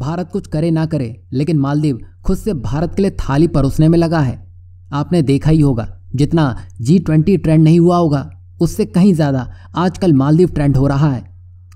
भारत कुछ करे ना करे, लेकिन मालदीव खुद से भारत के लिए थाली परोसने में लगा है। आपने देखा ही होगा, जितना G20 ट्रेंड नहीं हुआ होगा उससे कहीं ज़्यादा आजकल मालदीव ट्रेंड हो रहा है,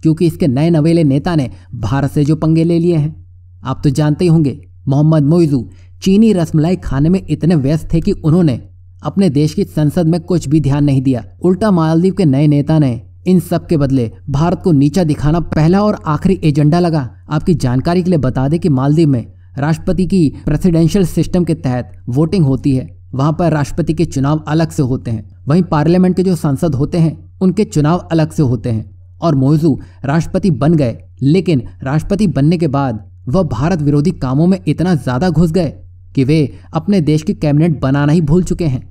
क्योंकि इसके नए नवेले नेता ने भारत से जो पंगे ले लिए हैं। आप तो जानते ही होंगे, मोहम्मद मोइज़ू चीनी रसमलाई खाने में इतने व्यस्त थे कि उन्होंने अपने देश की संसद में कुछ भी ध्यान नहीं दिया। उल्टा मालदीव के नए नेता ने इन सब के बदले भारत को नीचा दिखाना पहला और आखिरी एजेंडा लगा। आपकी जानकारी के लिए बता दें कि मालदीव में राष्ट्रपति की प्रेसिडेंशियल सिस्टम के तहत वोटिंग होती है। वहां पर राष्ट्रपति के चुनाव अलग से होते हैं, वहीं पार्लियामेंट के जो सांसद होते हैं उनके चुनाव अलग से होते हैं। और मोइज़ू राष्ट्रपति बन गए, लेकिन राष्ट्रपति बनने के बाद वह भारत विरोधी कामों में इतना ज्यादा घुस गए कि वे अपने देश की कैबिनेट बनाना ही भूल चुके हैं।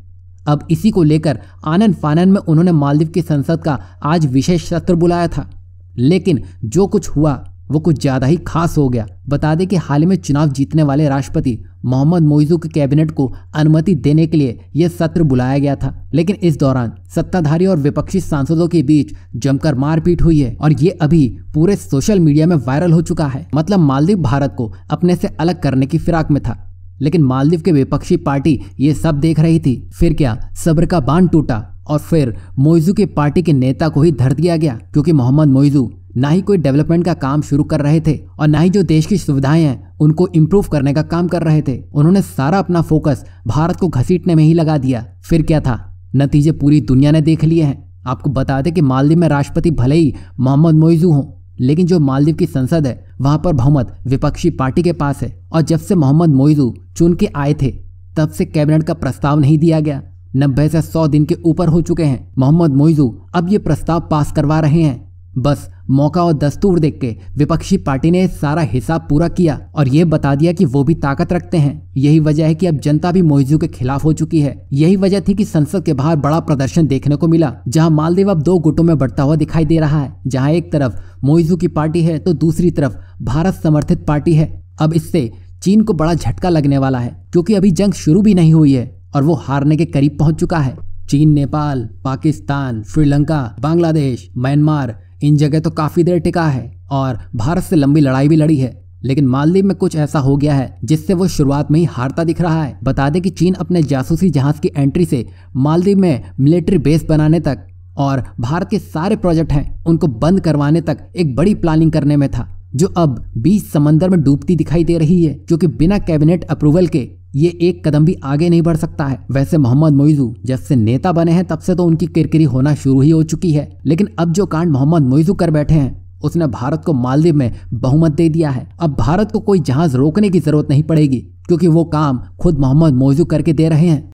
अब इसी को लेकर आनन फानन में उन्होंने मालदीव की संसद का आज विशेष सत्र बुलाया था, लेकिन जो कुछ हुआ वो कुछ ज्यादा ही खास हो गया। बता दें कि हाल ही में चुनाव जीतने वाले राष्ट्रपति मोहम्मद मोइज़ू के कैबिनेट को अनुमति देने के लिए यह सत्र बुलाया गया था, लेकिन इस दौरान सत्ताधारी और विपक्षी सांसदों के बीच जमकर मारपीट हुई है और ये अभी पूरे सोशल मीडिया में वायरल हो चुका है। मतलब मालदीव भारत को अपने से अलग करने की फिराक में था, लेकिन मालदीव के विपक्षी पार्टी ये सब देख रही थी। फिर क्या, सब्र का बांध टूटा और फिर मोइज़ू की पार्टी के नेता को ही धर दिया गया, क्योंकि मोहम्मद मोइज़ू ना ही कोई डेवलपमेंट का काम शुरू कर रहे थे और ना ही जो देश की सुविधाएं हैं उनको इम्प्रूव करने का काम कर रहे थे। उन्होंने सारा अपना फोकस भारत को घसीटने में ही लगा दिया। फिर क्या था, नतीजे पूरी दुनिया ने देख लिए हैं। आपको बता दें कि मालदीव में राष्ट्रपति भले ही मोहम्मद मोइज़ू हों, लेकिन जो मालदीव की संसद है वहां पर बहुमत विपक्षी पार्टी के पास है। और जब से मोहम्मद मोइज़ू चुन के आए थे तब से कैबिनेट का प्रस्ताव नहीं दिया गया। 90 से 100 दिन के ऊपर हो चुके हैं। मोहम्मद मोइज़ू अब ये प्रस्ताव पास करवा रहे हैं। बस मौका और दस्तूर देख के विपक्षी पार्टी ने सारा हिसाब पूरा किया और ये बता दिया कि वो भी ताकत रखते हैं। यही वजह है कि अब जनता भी मोइज़ू के खिलाफ हो चुकी है। यही वजह थी कि संसद के बाहर बड़ा प्रदर्शन देखने को मिला, जहां मालदीव अब दो गुटों में बढ़ता हुआ दिखाई दे रहा है, जहां एक तरफ मोइज़ू की पार्टी है तो दूसरी तरफ भारत समर्थित पार्टी है। अब इससे चीन को बड़ा झटका लगने वाला है, क्योंकि अभी जंग शुरू भी नहीं हुई है और वो हारने के करीब पहुंच चुका है। चीन नेपाल, पाकिस्तान, श्रीलंका, बांग्लादेश, म्यांमार, इन जगह तो काफी देर टिका है और भारत से लंबी लड़ाई भी लड़ी है, लेकिन मालदीव में कुछ ऐसा हो गया है जिससे वो शुरुआत में ही हारता दिख रहा है। बता दें कि चीन अपने जासूसी जहाज की एंट्री से मालदीव में मिलिट्री बेस बनाने तक और भारत के सारे प्रोजेक्ट हैं उनको बंद करवाने तक एक बड़ी प्लानिंग करने में था, जो अब बीच समंदर में डूबती दिखाई दे रही है, क्योंकि बिना कैबिनेट अप्रूवल के ये एक कदम भी आगे नहीं बढ़ सकता है। वैसे मोहम्मद मोइज़ू जब से नेता बने हैं तब से तो उनकी किरकिरी होना शुरू ही हो चुकी है, लेकिन अब जो कांड मोहम्मद मोइज़ू कर बैठे हैं उसने भारत को मालदीव में बहुमत दे दिया है। अब भारत को कोई जहाज रोकने की जरूरत नहीं पड़ेगी, क्योंकि वो काम खुद मोहम्मद मोइज़ू करके दे रहे हैं।